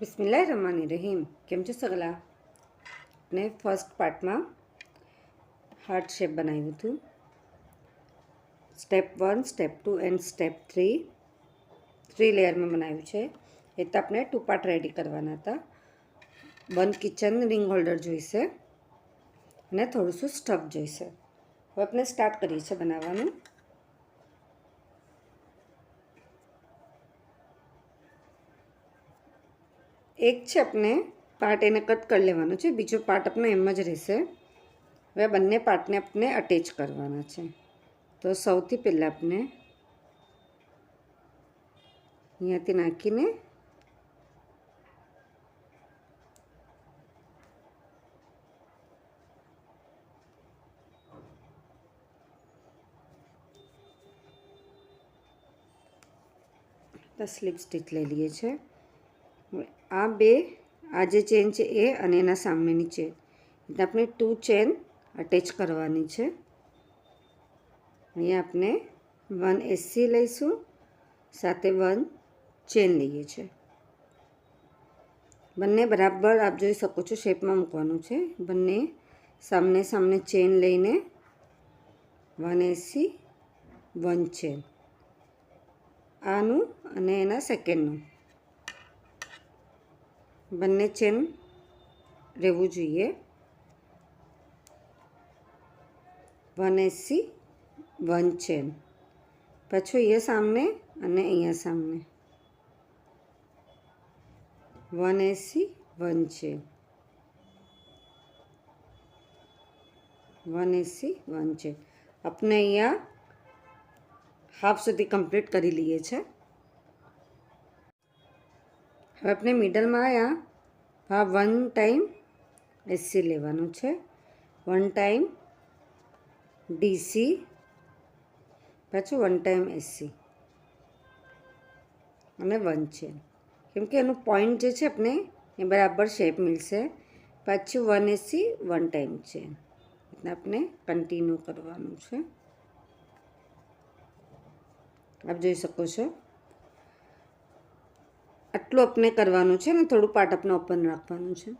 બિસ્મિલ્લાહિર્રહમાનિર્રહીમ. કેમ છો સગલા? ને ફર્સ્ટ પાર્ટમાં હાર્ટ શેપ બનાવ્યું હતું. સ્ટેપ 1, સ્ટેપ 2 એન્ડ સ્ટેપ 3 3 લેયરમાં બનાવ્યું છે. એ તો આપણે 2 પાર્ટ રેડી કરવાના હતા. બંધ કિચન રિંગ હોલ્ડર જોઈશે અને થોડુંસું સ્ટફ જોઈશે. હવે આપણે સ્ટાર્ટ કરીએ છીએ બનાવવાનું. એક છે આપણે પાર્ટ એને કટ કરી લેવાનો છે, બીજો પાર્ટ આપણે એમ જ રહેશે. હવે બંને પાર્ટને આપણે અટેચ કરવાના છે. તો સૌથી પહેલાં આપણે અહીંયાથી નાખીને સ્લીપ સ્ટીચ લઈ લઈએ છીએ. આ જે ચેન છે એ અને એના સામેની ચેન એટલે આપણે 2 ચેન અટેચ કરવાની છે. અહીંયા આપણે 1 એસસી લઈશું, સાથે 1 ચેન લઈએ છીએ. બંને બરાબર આપ જોઈ શકો છો શેપમાં મૂકવાનું છે. બંને સામને ચેન લઈને 1 એસસી 1 ચેન, આનું અને એના સેકન્ડનું બંને ચેન રહેવું જોઈએ. 1 એસસી 1 ચેન, પાછું અહીંયા સામને અને અહીંયા સામને 1 એસસી 1 ચેન, 1 એસસી 1 ચેન. આપણે અહીંયા હાફ સુધી કમ્પ્લીટ કરી લઈએ છીએ. હવે આપણે મિડલમાં આવ્યા 1 ટાઈમ એસસી લેવાનું છે, 1 ટાઈમ ડીસી, પાછું 1 ટાઈમ એસસી અને 1 ચેન. કેમ કે એનું પોઈન્ટ જે છે આપણે એ બરાબર શેપ મળશે. પાછું 1 એસસી 1 ટાઈમ ચેન. એટલે આપણે કન્ટિન્યુ કરવાનું છે. આપ જોઈ શકો છો આટલું આપણે કરવાનું છે ને થોડું પાર્ટ આપણે ઓપન રાખવાનું છે.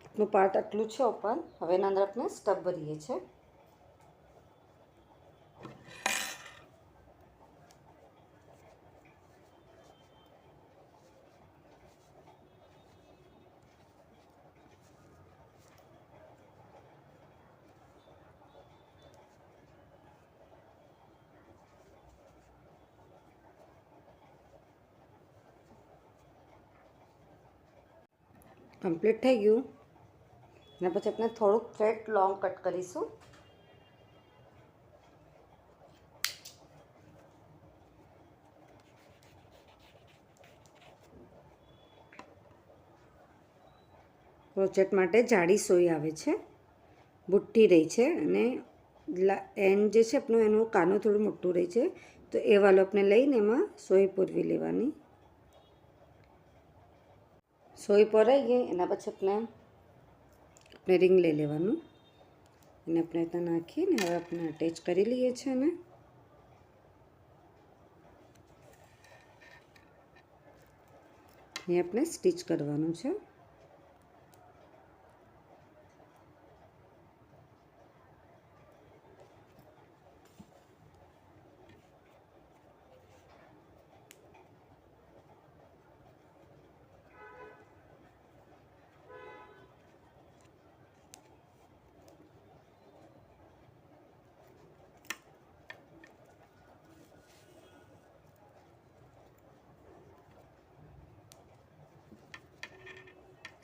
આટલું પાર્ટ આટલું છે ઓપન. હવે એના અંદર આપણે સ્ટફ ભરીએ છીએ. કમ્પ્લીટ થઈ ગયું. અને પછી આપણે થોડુંક થ્રેડ લોંગ કટ કરીશું. ક્રોચેટ માટે જાડી સોય આવે છે, બુટ્ટી રહી છે અને એન્ડ જે છે આપણું એનું કાનું થોડું મોટું રહે છે. તો એ વાલો આપણે લઈને એમાં સોય પૂરવી લેવાની. સોય પરાઈ ગઈ એના પછી આપણે રિંગ લઈ લેવાનું. એને આપણે ત્યાં નાખીને હવે આપણે અટેચ કરી લઈએ છીએ. અને અહીં આપણે સ્ટીચ કરવાનું છે.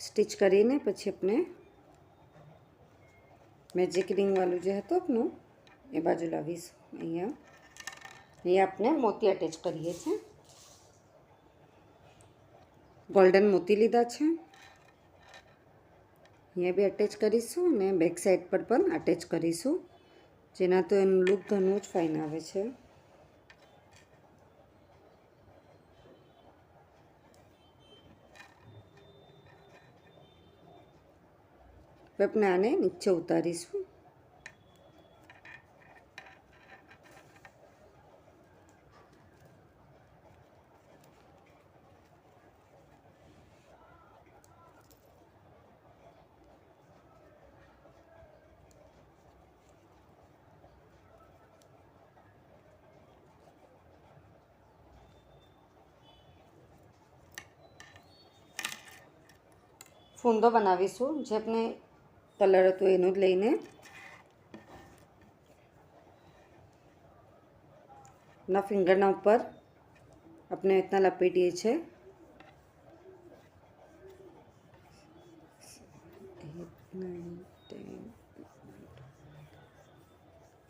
સ્ટીચ કરીને પછી આપણે મેજિક રિંગ વાળું જે હતું આપણું એ બાજુ લાવીશું. અહીંયા આપણે મોતી અટેચ કરીએ છીએ. ગોલ્ડન મોતી લીધા છે, અહીંયા બી અટેચ કરીશું અને બેક સાઈડ પર પણ અટેચ કરીશું, જેના તો એનું લુક ઘણું જ ફાઇન આવે છે. આપણે આને નીચે ઉતારીશું. ફૂંદો બનાવીશું, જે આપણે કલર હતું એનું જ લઈને ના ફિંગરના ઉપર આપણે इतना લપેટીએ છીએ।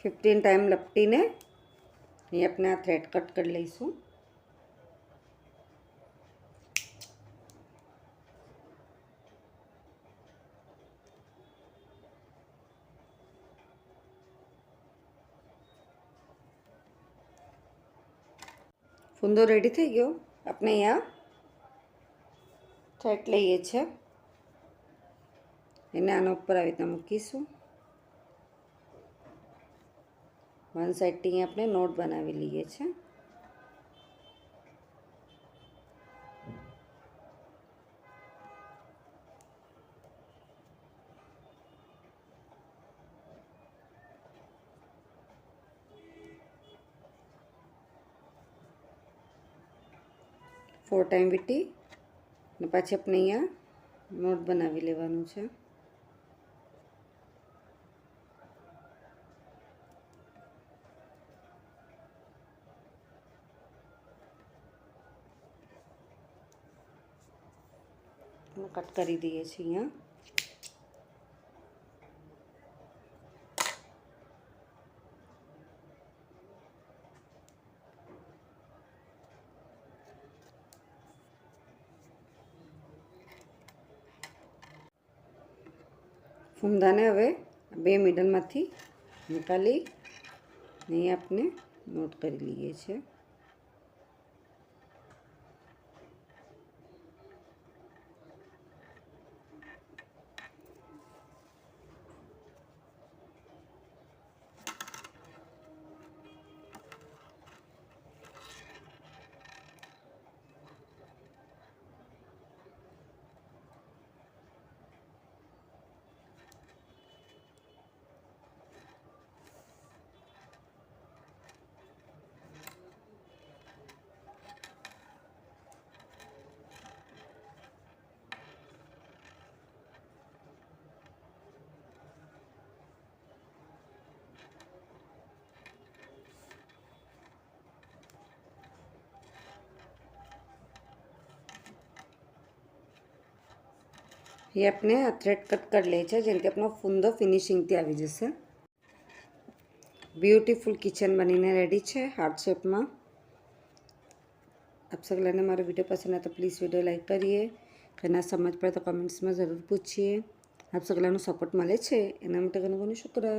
15 ટાઈમ લપટીને ये अपने આ થ્રેડ કટ કરી લઈશું। ફૂંદો રેડી થઈ ગયો। આપણે અહીંયા થ્રેડ લઈએ છીએ, એને આના ઉપર આવી રીતના મૂકીશું। વન સાઈડથી આપણે નોટ બનાવી લઈએ છીએ। ફોર ટાઈમ વીટી ને પાછી આપણે અહીંયા નોટ બનાવી લેવાનું છે। કટ કરી દઈએ છીએ અહીંયા। ફૂંદાને હવે બે મિડલમાંથી નીકાળી અહીં આપણે નોટ કરી લઈએ છીએ। ये अपने थ्रेड कट कर ले जेनથી આપણો ફૂંદો ફિનિશિંગથી આવી જશે। બ્યુટીફુલ કિચન બનીને રેડી છે હાર્ટ શેપમાં। आप सगलाने मारो वीडियो पसंद आए तो प्लीज़ वीडियो लाइक करिए, कहीं समझ पड़े तो कमेंट्स में ज़रूर पूछिए। आप सगलानो सपोर्ट मळे छे एना माटे घणो घणो शुक्र।